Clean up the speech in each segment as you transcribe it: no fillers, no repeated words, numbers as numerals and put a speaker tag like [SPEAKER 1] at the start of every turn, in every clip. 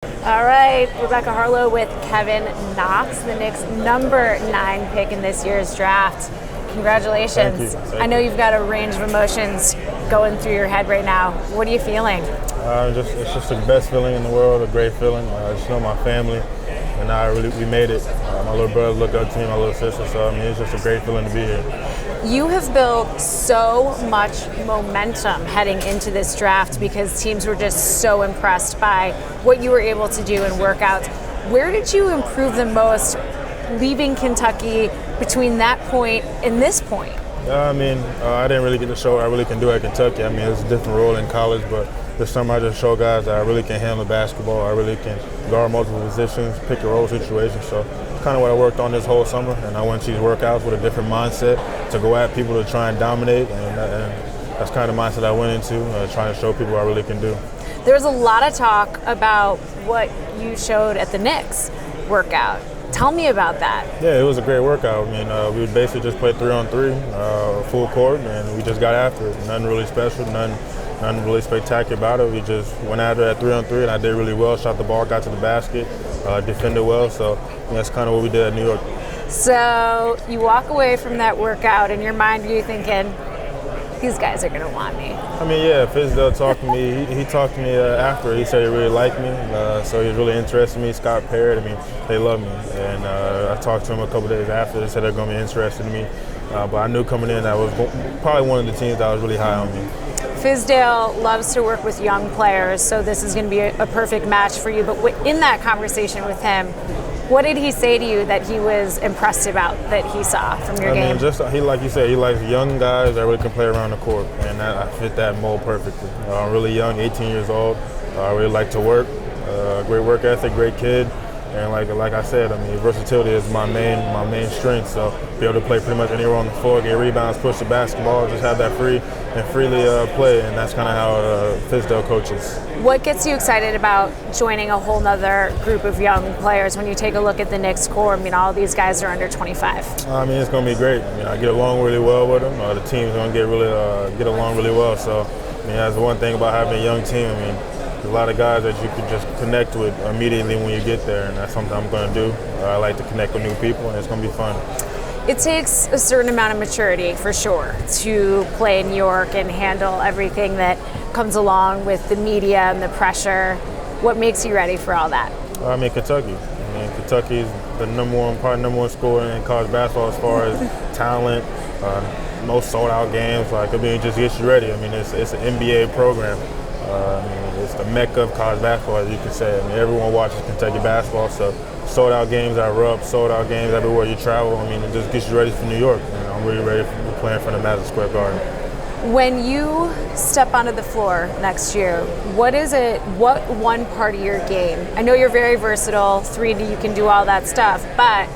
[SPEAKER 1] All right, Rebecca Haarlow with Kevin Knox, the Knicks' number 9 pick in this year's draft. Congratulations.
[SPEAKER 2] Thank you.
[SPEAKER 1] I know you've got a range of emotions going through your head right now. What are you feeling?
[SPEAKER 2] It's just the best feeling in the world, a great feeling. I just know my family, and we made it. My little brother looked up to me, my little sister, so it's just a great feeling to be here.
[SPEAKER 1] You have built so much momentum heading into this draft because teams were just so impressed by what you were able to do in workouts. Where did you improve the most leaving Kentucky between that point and this point?
[SPEAKER 2] I didn't really get to show what I really can do at Kentucky. It's a different role in college, but this summer I just showed guys that I really can handle basketball. I really can guard multiple positions, pick and roll situations. So it's kind of what I worked on this whole summer, and I went to these workouts with a different mindset to go at people to try and dominate, and that's kind of the mindset I went into, trying to show people what I really can do.
[SPEAKER 1] There's a lot of talk about what you showed at the Knicks workout. Tell me about that.
[SPEAKER 2] Yeah, it was a great workout. We would basically just play 3-on-3, full court, and we just got after it. Nothing really special, nothing really spectacular about it. We just went after it at 3-on-3, and I did really well. Shot the ball, got to the basket, defended well. So that's kind of what we did at New York.
[SPEAKER 1] So you walk away from that workout, in your mind, you're thinking, these guys are going to want me.
[SPEAKER 2] Fizdale talked to me. He talked to me after. He said he really liked me, so he was really interested in me. Scott Parrott, they love me. And I talked to him a couple days after. They said they're going to be interested in me. But I knew coming in that was probably one of the teams that was really high on me.
[SPEAKER 1] Fizdale loves to work with young players, so this is going to be a perfect match for you. But in that conversation with him, what did he say to you that he was impressed about that he saw from your game?
[SPEAKER 2] He, like you said, he likes young guys that really can play around the court, and I fit that mold perfectly. I'm really young, 18 years old. I really like to work. Great work ethic, great kid, and like I said, versatility is my main strength. So be able to play pretty much anywhere on the floor, get rebounds, push the basketball, just have that freely play, and that's kind of how Fizdale coaches.
[SPEAKER 1] What gets you excited about joining a whole nother group of young players when you take a look at the Knicks core? All these guys are under 25.
[SPEAKER 2] It's going to be great. I get along really well with them. The team's going to get along really well. So, that's the one thing about having a young team. There's a lot of guys that you can just connect with immediately when you get there, and that's something I'm going to do. I like to connect with new people, and it's going to be fun.
[SPEAKER 1] It takes a certain amount of maturity, for sure, to play in New York and handle everything that comes along with the media and the pressure. What makes you ready for all that?
[SPEAKER 2] Kentucky. Kentucky is probably number one school in college basketball as far as talent, most sold-out games. It just gets you ready. It's an NBA program. It's the mecca of college basketball, as you can say. Everyone watches Kentucky basketball, so sold-out games at Rupp, sold-out games everywhere you travel. It just gets you ready for New York. I'm really ready for playing for the Madison Square Garden.
[SPEAKER 1] When you step onto the floor next year, what one part of your game? I know you're very versatile, 3D, you can do all that stuff, but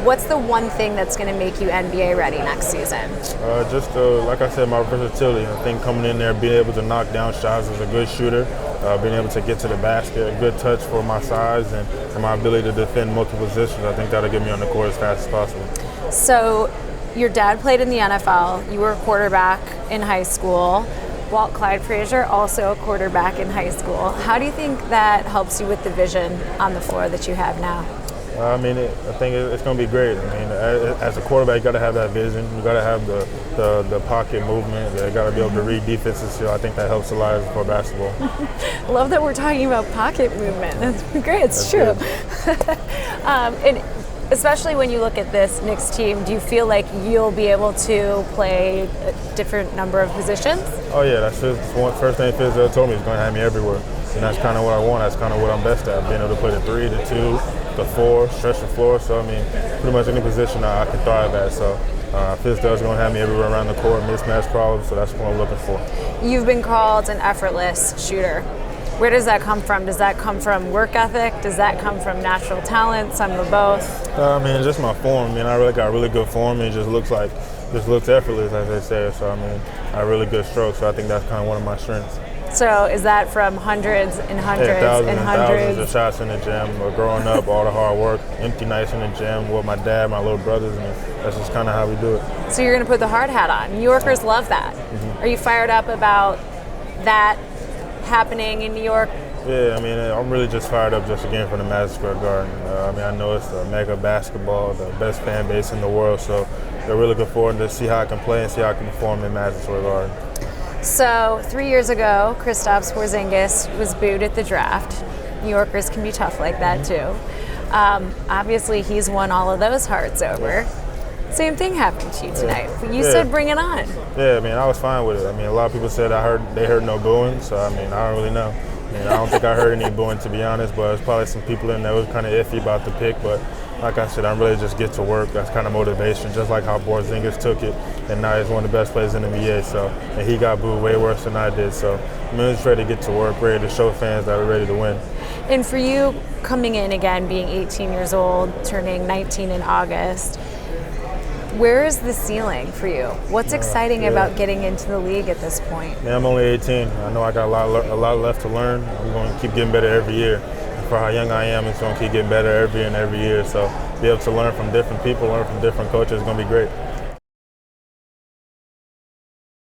[SPEAKER 1] what's the one thing that's going to make you NBA ready next season?
[SPEAKER 2] Like I said, my versatility. I think coming in there, being able to knock down shots as a good shooter, being able to get to the basket, a good touch for my size, and my ability to defend multiple positions. I think that'll get me on the court as fast as possible.
[SPEAKER 1] So, your dad played in the NFL. You were a quarterback in high school. Walt Clyde Frazier, also a quarterback in high school. How do you think that helps you with the vision on the floor that you have now?
[SPEAKER 2] I think it's going to be great. As a quarterback, you got to have that vision. You got to have the pocket movement. You got to be able to read defenses. So I think that helps a lot for basketball.
[SPEAKER 1] I love that we're talking about pocket movement. That's great. It's true. And especially when you look at this Knicks team, do you feel like you'll be able to play a different number of positions?
[SPEAKER 2] Oh yeah, that's the first thing Fizdale told me. He's going to have me everywhere. And that's kind of what I want. That's kind of what I'm best at, being able to play the 3, the 2, the 4, stretch the floor. So, pretty much any position I can thrive at. So, Fizdale's going to have me everywhere around the court, mismatch problems, so that's what I'm looking for.
[SPEAKER 1] You've been called an effortless shooter. Where does that come from? Does that come from work ethic? Does that come from natural talent? Some of both?
[SPEAKER 2] Just my form. I really got really good form. It just looks effortless, as they say. So, I have really good strokes. So I think that's kind of one of my strengths.
[SPEAKER 1] So is that from hundreds and hundreds
[SPEAKER 2] and thousands of shots in the gym, growing up, all the hard work, empty nights in the gym with my dad, my little brothers, and that's just kind of how we do it.
[SPEAKER 1] So you're going to put the hard hat on. New Yorkers love that. Mm-hmm. Are you fired up about that happening in New York
[SPEAKER 2] Yeah, I mean, I'm really just fired up just again from the Madison Square Garden. I mean, I know it's the mega basketball, the best fan base in the world, so they're really looking forward to see how I can play and see how I can perform in Madison Square Garden.
[SPEAKER 1] So 3 years ago, Kristaps Porzingis was booed at the draft. New Yorkers can be tough like that too. Obviously, he's won all of those hearts over. Same thing happened to you tonight. You said bring it on.
[SPEAKER 2] Yeah, I mean, I was fine with it. I mean, a lot of people said they heard no booing, so I mean, I don't really know. I mean, I don't think I heard any booing, to be honest, but there's probably some people in there who was kind of iffy about the pick, but like I said, I'm really just get to work. That's kind of motivation, just like how Porzingis took it, and now he's one of the best players in the NBA, and he got booed way worse than I did, so I'm just ready to get to work, ready to show fans that we're ready to win.
[SPEAKER 1] And for you, coming in again, being 18 years old, turning 19 in August, where is the ceiling for you? What's exciting about getting into the league at this point?
[SPEAKER 2] Man, I'm only 18. I know I got a lot left to learn. I'm going to keep getting better every year. And for how young I am, it's going to keep getting better every year. So be able to learn from different people, learn from different coaches is going to be great.